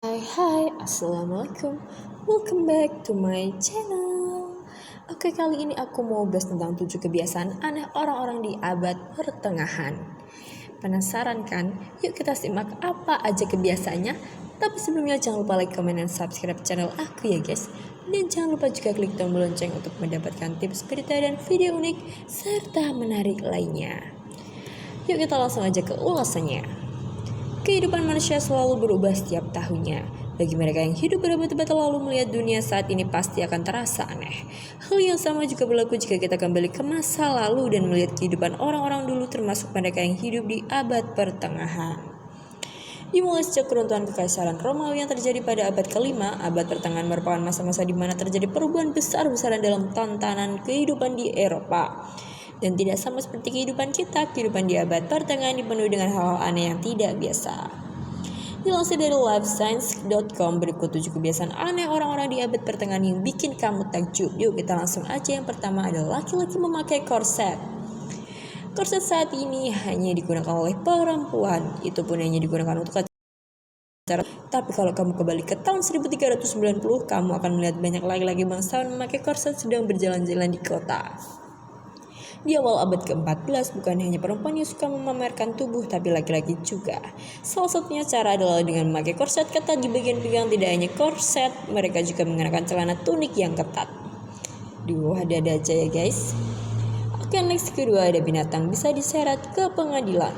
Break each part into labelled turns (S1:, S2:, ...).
S1: Hai, Assalamualaikum. Welcome back to my channel. Oke, kali ini aku mau bahas tentang 7 kebiasaan aneh orang-orang di abad pertengahan. Penasaran kan? Yuk kita simak apa aja kebiasaannya. Tapi sebelumnya jangan lupa like, comment, dan subscribe channel aku ya guys. Dan jangan lupa juga klik tombol lonceng untuk mendapatkan tips berita dan video unik serta menarik lainnya. Yuk kita langsung aja ke ulasannya. Kehidupan manusia selalu berubah setiap tahunnya. Bagi mereka yang hidup berabad-abad lalu, melihat dunia saat ini pasti akan terasa aneh. Hal yang sama juga berlaku jika kita kembali ke masa lalu dan melihat kehidupan orang-orang dulu, termasuk mereka yang hidup di abad pertengahan. Dimulai sejak keruntuhan Kekaisaran Romawi yang terjadi pada abad kelima, abad pertengahan merupakan masa-masa di mana terjadi perubahan besar-besaran dalam tatanan kehidupan di Eropa. Dan tidak sama seperti kehidupan kita, kehidupan di abad pertengahan dipenuhi dengan hal-hal aneh yang tidak biasa. Dilansir dari livescience.com, berikut 7 kebiasaan aneh orang-orang di abad pertengahan yang bikin kamu takjub. Yuk kita langsung aja. Yang pertama adalah laki-laki memakai korset. Korset saat ini hanya digunakan oleh perempuan, itu pun hanya digunakan untuk acara. Tapi kalau kamu kembali ke tahun 1390, kamu akan melihat banyak laki-laki bangsawan memakai korset sedang berjalan-jalan di kota. Di awal abad ke-14, bukan hanya perempuan yang suka memamerkan tubuh, tapi laki-laki juga. Salah satunya cara adalah dengan memakai korset ketat di bagian pinggang. Tidak hanya korset, mereka juga mengenakan celana tunik yang ketat. Ada aja ya guys. Oke, next kedua ada binatang bisa diseret ke pengadilan.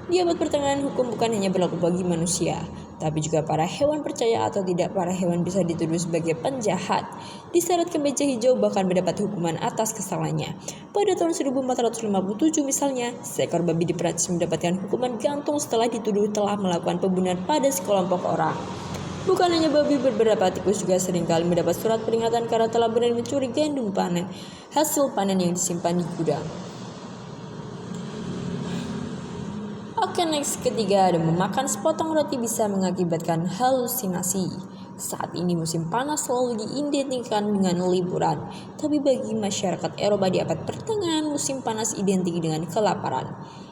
S1: Di abad pertengahan, hukum bukan hanya berlaku bagi manusia, tapi juga para hewan. Percaya atau tidak, para hewan bisa dituduh sebagai penjahat, diseret ke meja hijau, bahkan mendapat hukuman atas kesalahannya. Pada tahun 1457 misalnya, seekor babi di Prancis mendapatkan hukuman gantung setelah dituduh telah melakukan pembunuhan pada sekelompok orang. Bukan hanya babi, beberapa tikus juga seringkali mendapat surat peringatan karena telah berani mencuri gandum panen, hasil panen yang disimpan di gudang. Oke, next ketiga ada memakan sepotong roti bisa mengakibatkan halusinasi. Saat ini musim panas selalu diidentikan dengan liburan, tapi bagi masyarakat Eropa di abad pertengahan, musim panas identik dengan kelaparan.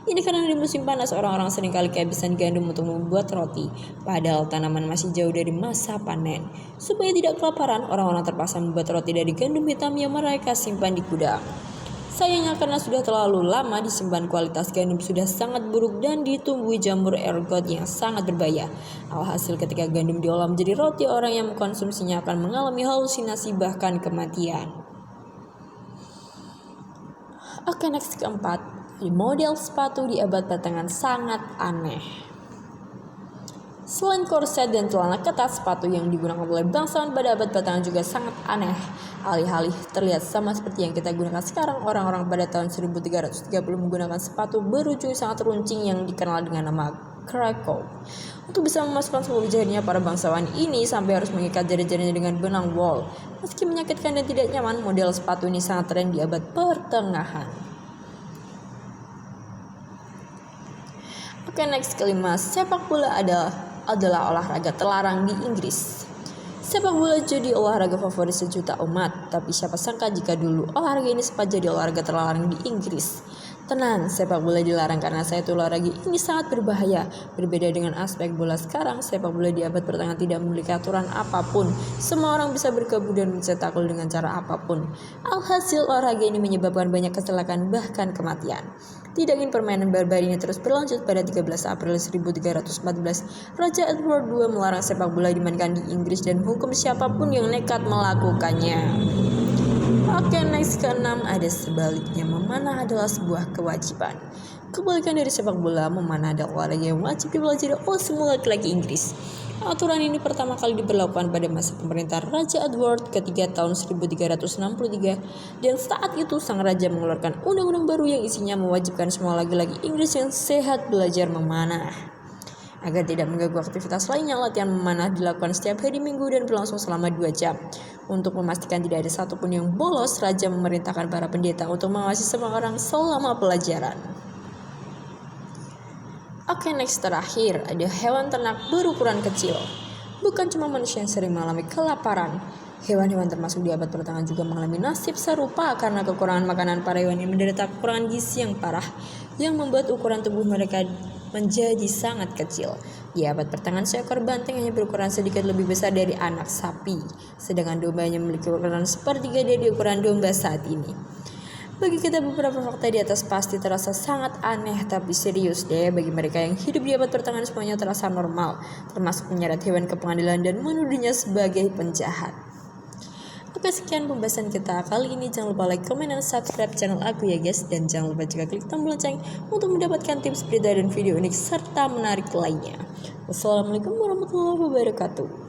S1: Ini karena di musim panas orang-orang seringkali kehabisan gandum untuk membuat roti, padahal tanaman masih jauh dari masa panen. Supaya tidak kelaparan, orang-orang terpaksa membuat roti dari gandum hitam yang mereka simpan di gudang. Sayangnya karena sudah terlalu lama disimpan, kualitas gandum sudah sangat buruk dan ditumbuhi jamur ergot yang sangat berbahaya. Alhasil ketika gandum diolah menjadi roti, orang yang mengkonsumsinya akan mengalami halusinasi bahkan kematian. Oke, next keempat, model sepatu di abad pertengahan sangat aneh. Selain korset dan celana ketat, sepatu yang digunakan oleh bangsawan pada abad pertengahan juga sangat aneh. Alih-alih terlihat sama seperti yang kita gunakan sekarang, orang-orang pada tahun 1330 menggunakan sepatu berujung sangat runcing yang dikenal dengan nama Krakow. Untuk bisa memasukkan seluruh jarinya, para bangsawan ini sampai harus mengikat jari-jarinya dengan benang wol. Meski menyakitkan dan tidak nyaman, model sepatu ini sangat tren di abad pertengahan. Oke, next kelima, sepak bola adalah olahraga terlarang di Inggris. Sepak bola jadi olahraga favorit sejuta umat, tapi siapa sangka jika dulu olahraga ini sempat jadi olahraga terlarang di Inggris. Tenang, sepak bola dilarang karena satu olahraga ini sangat berbahaya. Berbeda dengan aspek bola sekarang, sepak bola di abad pertengahan tidak memiliki aturan apapun. Semua orang bisa berkebun dan mencetak gol dengan cara apapun. Alhasil olahraga ini menyebabkan banyak kecelakaan bahkan kematian. Tidak ingin permainan barbar ini terus berlanjut, pada 13 April 1314, Raja Edward II melarang sepak bola dimainkan di Inggris dan menghukum siapapun yang nekat melakukannya. Oke, next ke-6 ada sebaliknya, memanah adalah sebuah kewajiban. Kebalikan dari sepak bola, memanah adalah olahraga yang wajib dipelajari oleh semua laki-laki Inggris. Aturan ini pertama kali diberlakukan pada masa pemerintahan Raja Edward ketiga tahun 1363, dan saat itu sang raja mengeluarkan undang-undang baru yang isinya mewajibkan semua laki-laki Inggris yang sehat belajar memanah. Agar tidak mengganggu aktivitas lainnya, latihan memanah dilakukan setiap hari Minggu dan berlangsung selama 2 jam. Untuk memastikan tidak ada satupun yang bolos, raja memerintahkan para pendeta untuk mengawasi semua orang selama pelajaran. Oke, next terakhir ada hewan ternak berukuran kecil. Bukan cuma manusia yang sering mengalami kelaparan, hewan-hewan termasuk di abad pertengahan juga mengalami nasib serupa karena kekurangan makanan. Para hewan ini menderita kekurangan gizi yang parah yang membuat ukuran tubuh mereka menjadi sangat kecil. Di abad pertengahan, seekor banteng hanya berukuran sedikit lebih besar dari anak sapi, sedangkan dombanya memiliki ukuran sepertiga dari ukuran domba saat ini. Bagi kita, beberapa fakta di atas pasti terasa sangat aneh, tapi serius deh, bagi mereka yang hidup di abad pertengahan semuanya terasa normal, termasuk menyeret hewan ke pengadilan dan menuduhnya sebagai penjahat. Oke, sekian pembahasan kita kali ini. Jangan lupa like, komen, dan subscribe channel aku ya guys. Dan jangan lupa juga klik tombol lonceng untuk mendapatkan tips, berita, dan video unik serta menarik lainnya. Wassalamualaikum warahmatullahi wabarakatuh.